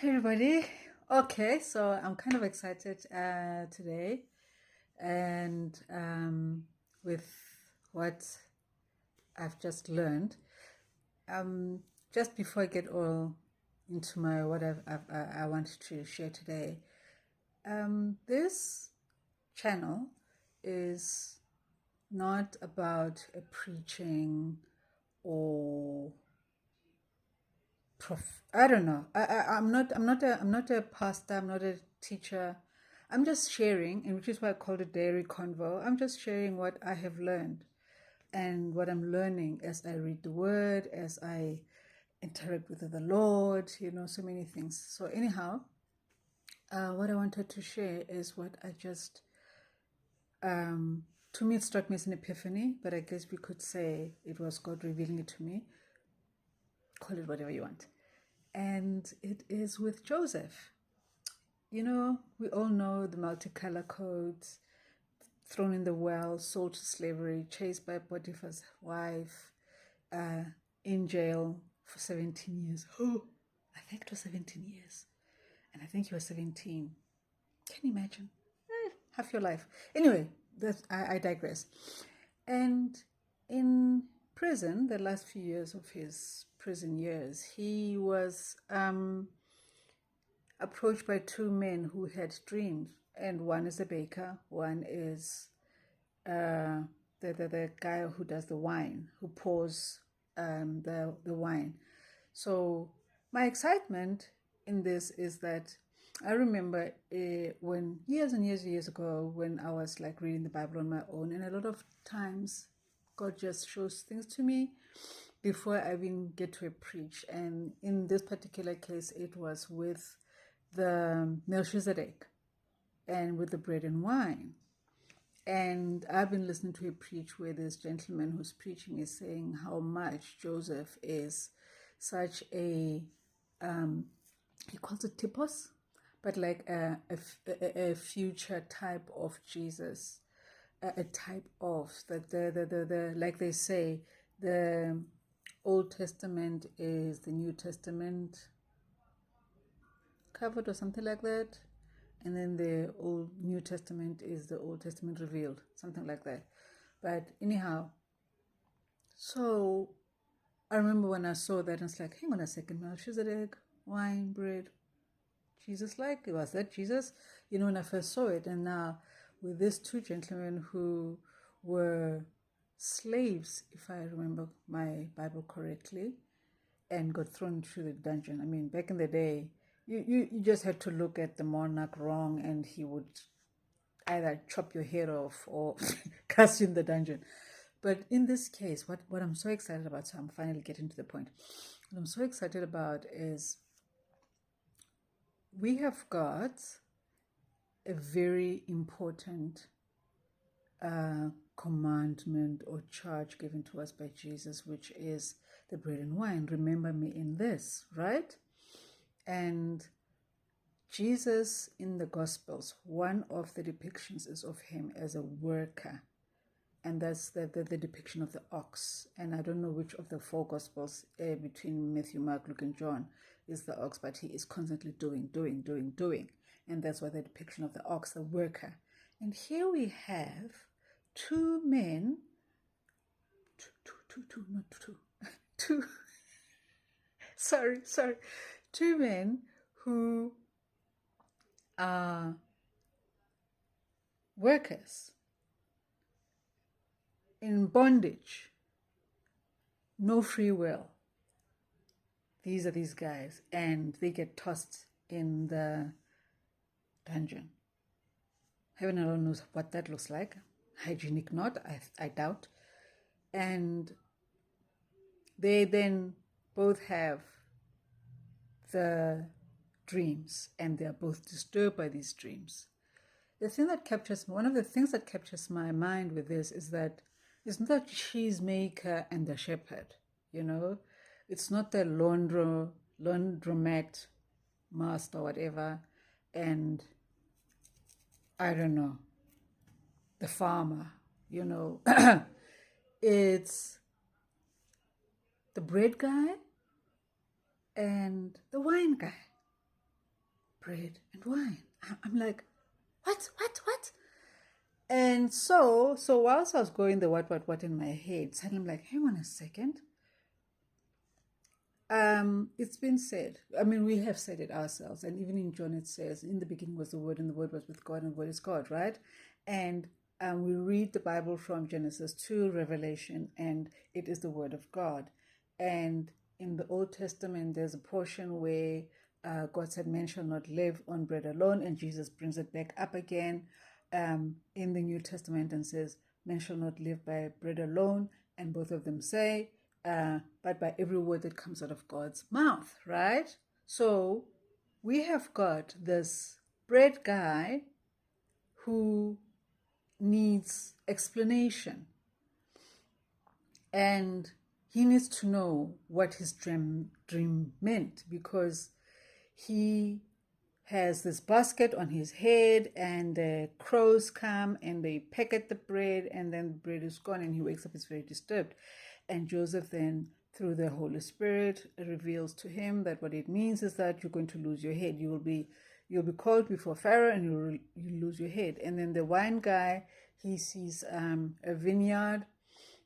Hey everybody. Okay, so I'm kind of excited today, and with what I've just learned. Um, just before I get all into my what I wanted to share today, this channel is not about a preaching or I don't know. I'm not a pastor. I'm not a teacher. I'm just sharing, and which is why I called it Dairy Convo. I'm just sharing what I have learned and what I'm learning as I read the Word, as I interact with the Lord. So many things. So anyhow, what I wanted to share is what I just. To me, it struck me as an epiphany, but I guess we could say it was God revealing it to me. Call it whatever you want. And it is with Joseph. We all know the multicolor codes, thrown in the well, sold to slavery, chased by Potiphar's wife, in jail for 17 years. Oh, I think it was 17 years. And I think he was 17. Can you imagine? Half your life. Anyway, I digress. And in prison, the last few years of his prison years, he was approached by two men who had dreams, and one is a baker, one is the guy who does the wine, who pours the wine. So my excitement in this is that I remember when years and years ago, when I was like reading the Bible on my own, and a lot of times God just shows things to me before I even get to a preach. And in this particular case, it was with the Melchizedek and with the bread and wine. And I've been listening to a preach where this gentleman who's preaching is saying how much Joseph is such a, he calls it typos, but like a future type of Jesus, a type of the like they say, the Old Testament is the New Testament covered or something like that, and then the Old New Testament is the Old Testament revealed, something like that. But anyhow, so I remember when I saw that, and it's like, hang on a second, Melchizedek, wine, bread, Jesus, like, was that Jesus? When I first saw it, and now with these two gentlemen who were slaves, if I remember my Bible correctly, and got thrown into the dungeon. I mean, back in the day, you just had to look at the monarch wrong, and he would either chop your head off or cast you in the dungeon. But in this case, what I'm so excited about, so I'm finally getting to the point. What I'm so excited about is we have got a very important commandment or charge given to us by Jesus, which is the bread and wine. Remember me in this, right? And Jesus in the Gospels, one of the depictions is of him as a worker. And that's the depiction of the ox. And I don't know which of the four Gospels between Matthew, Mark, Luke, and John is the ox, but he is constantly doing. And that's why the depiction of the ox, the worker. And here we have two men, two, two men who are workers in bondage, no free will. These are these guys, and they get tossed in the dungeon. Heaven alone knows what that looks like. Hygienic not, I doubt. And they then both have the dreams, and they're both disturbed by these dreams. One of the things that captures my mind with this is that it's not the cheesemaker and the shepherd, It's not the laundromat master or whatever, and I don't know, the farmer, It's the bread guy and the wine guy. bread and wine. I'm like, what? And so whilst I was going the what in my head, suddenly I'm like, hang on a second. It's been said. I mean, we have said it ourselves, and even in John it says, "In the beginning was the Word, and the Word was with God, and the Word is God." Right? And we read the Bible from Genesis to Revelation, and it is the Word of God. And in the Old Testament, there's a portion where God said, "Man shall not live on bread alone," and Jesus brings it back up again in the New Testament and says, "Man shall not live by bread alone," and both of them say, but by every word that comes out of God's mouth, right? So we have got this bread guy who needs explanation, and he needs to know what his dream meant, because he has this basket on his head, and the crows come and they peck at the bread, and then the bread is gone, and he wakes up, he's very disturbed. And Joseph then, through the Holy Spirit, reveals to him that what it means is that you're going to lose your head. You'll be called before Pharaoh, and you'll lose your head. And then the wine guy, he sees a vineyard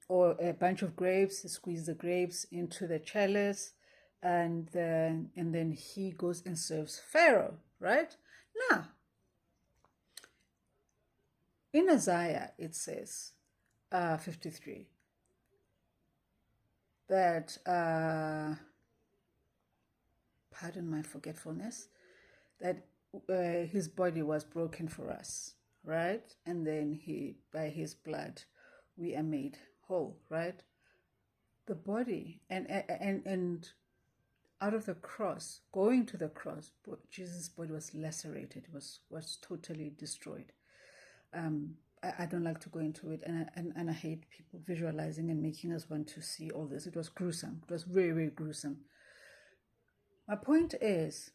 or a bunch of grapes. He squeezes the grapes into the chalice, and then he goes and serves Pharaoh. Right now, in Isaiah it says 53 that pardon my forgetfulness, that his body was broken for us, right? And then by his blood we are made whole, right? The body and out of the cross, going to the cross, Jesus' body was lacerated, was totally destroyed. I don't like to go into it, and I hate people visualizing and making us want to see all this. It was gruesome. It was very, very gruesome. My point is,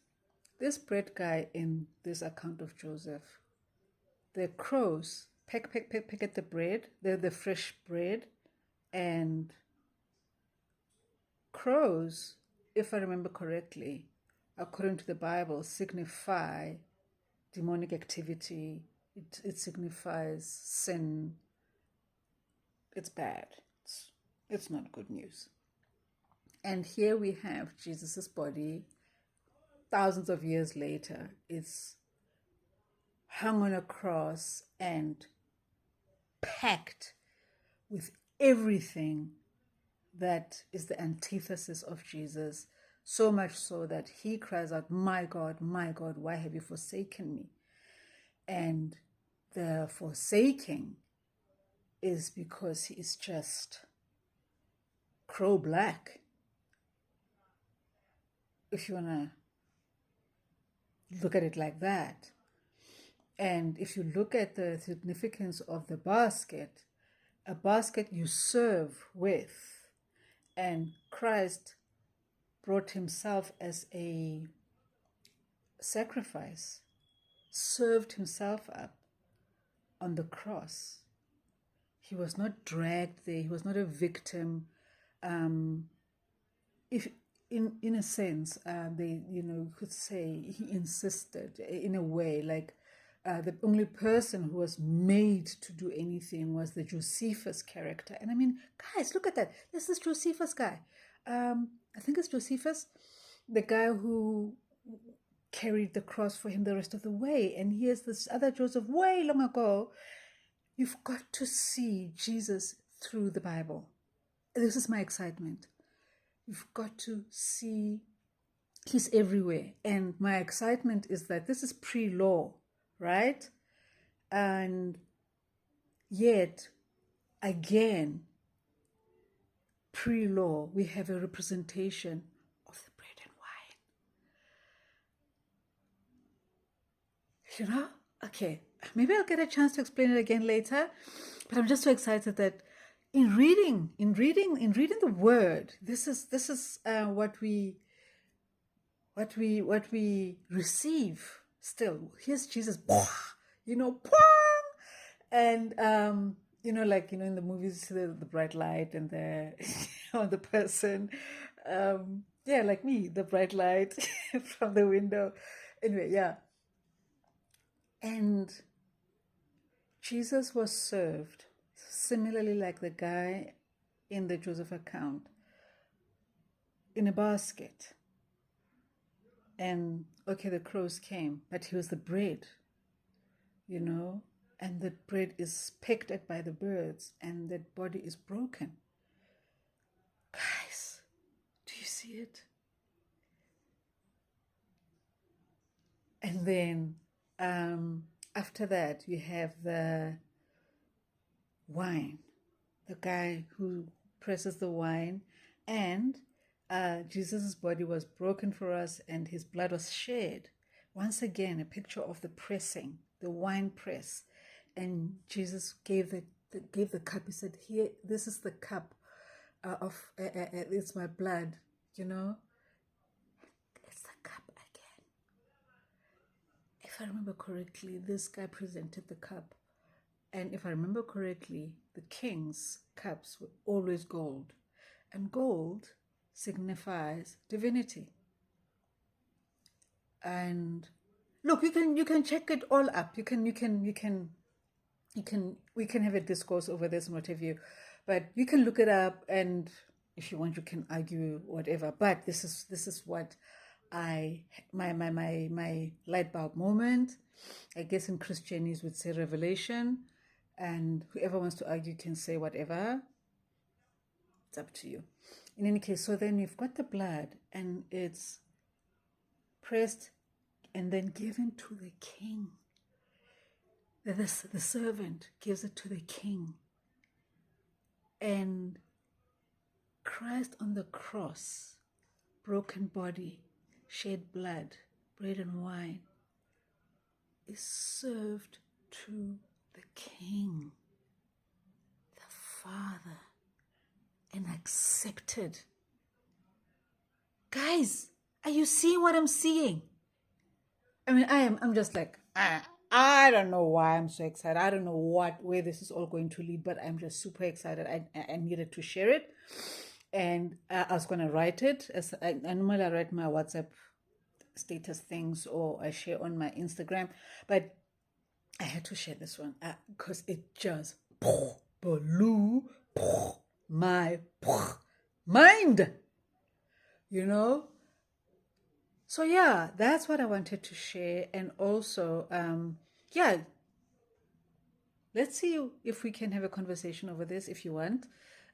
this bread guy in this account of Joseph, the crows peck at the bread, the fresh bread, and crows, if I remember correctly, according to the Bible, signify demonic activity. It signifies sin. It's bad. It's not good news. And here we have Jesus's body, thousands of years later. It's hung on a cross and packed with everything that is the antithesis of Jesus, so much so that he cries out, my God, why have you forsaken me?" And the forsaking is because he is just crow black, if you want to look at it like that. And if you look at the significance of the basket, a basket you serve with, and Christ brought himself as a sacrifice, served himself up on the cross. He was not dragged there. He was not a victim. If in a sense, they could say he insisted in a way, like the only person who was made to do anything was the Josephus character. And I mean, guys, look at that. This is Josephus guy. I think it's Josephus, the guy who carried the cross for him the rest of the way. And here's this other Joseph way long ago. You've got to see Jesus through the Bible. This is my excitement. You've got to see he's everywhere. And my excitement is that this is pre-law, right? And yet, again, pre-law, we have a representation of the bread and wine. Okay, maybe I'll get a chance to explain it again later, but I'm just so excited that in reading the word, this is what we receive. Still, here's Jesus, and in the movies, the bright light and the on the person, like me, the bright light from the window, Anyway, yeah. And Jesus was served similarly like the guy in the Joseph account in a basket. And okay, the crows came, but he was the bread, you know, and the bread is picked at by the birds and that body is broken. Guys, do you see it? And then after that, you have the wine, the guy who presses the wine, and Jesus' body was broken for us and his blood was shed. Once again, a picture of the pressing, the wine press. And Jesus gave the cup. He said, "Here, this is the cup it's my blood, you know." It's the cup again. If I remember correctly, this guy presented the cup. And if I remember correctly, the king's cups were always gold. And gold signifies divinity. And look, you can check it all up. We can have a discourse over this and what have you. But you can look it up, and if you want, you can argue whatever. But this is what my light bulb moment. I guess in Christianese would say revelation. And whoever wants to argue can say whatever. It's up to you. In any case, so then you've got the blood and it's pressed and then given to the king. The servant gives it to the king. And Christ on the cross, broken body, shed blood, bread and wine, is served to the king, the Father, and accepted. Guys, are you seeing what I'm seeing? I mean, I'm just like, I don't know why I'm so excited. I don't know where this is all going to lead, but I'm just super excited. I needed to share it. And I was going to write it. As I normally write my WhatsApp status things or I share on my Instagram. But I had to share this one because it just blew my mind, you know? So yeah, that's what I wanted to share. And also, yeah, let's see if we can have a conversation over this if you want.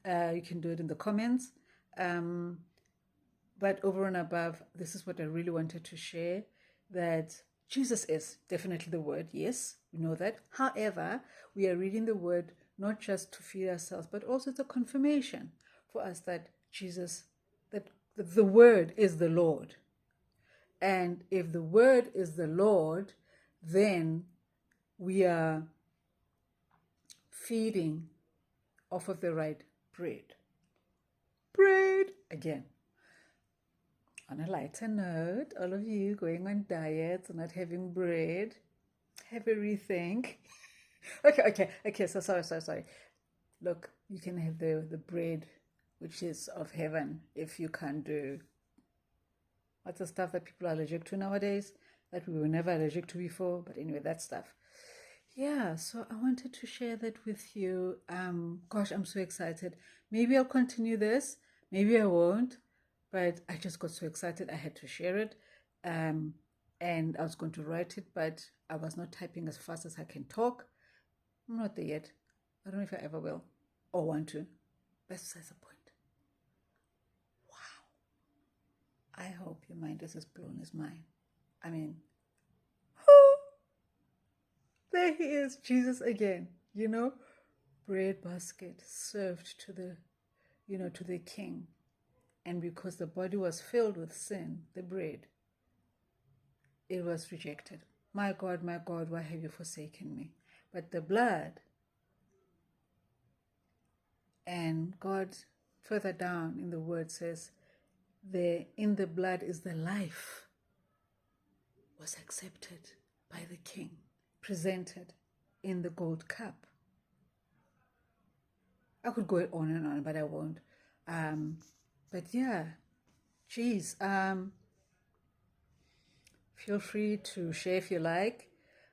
You can do it in the comments. But over and above, this is what I really wanted to share, that Jesus is definitely the word. Yes, we know that. However, we are reading the word not just to feed ourselves, but also it's a confirmation for us that Jesus, that the word is the Lord. And if the word is the Lord, then we are feeding off of the right bread. Bread again. On a lighter note, all of you going on diets and not having bread, have a rethink. Okay. So sorry. Look, you can have the bread, which is of heaven, if you can't do what's the stuff that people are allergic to nowadays that we were never allergic to before. But anyway, that stuff. Yeah, so I wanted to share that with you. Gosh, I'm so excited. Maybe I'll continue this. Maybe I won't. But I just got so excited I had to share it. And I was going to write it, but I was not typing as fast as I can talk. I'm not there yet. I don't know if I ever will or want to. That's besides the point. Wow. I hope your mind is as blown as mine. I mean, there he is, Jesus again, you know, bread basket served to the king. And because the body was filled with sin, the bread, it was rejected. My God, why have you forsaken me? But the blood, and God further down in the word says, in the blood is the life, was accepted by the king, presented in the gold cup. I could go on and on, but I won't. But yeah, geez, feel free to share if you like.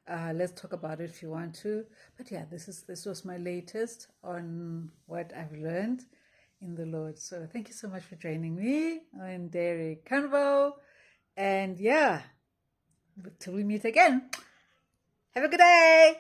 Let's talk about it if you want to. But yeah, this was my latest on what I've learned in the Lord. So thank you so much for joining me on Dairy Convo. And yeah, till we meet again. Have a good day.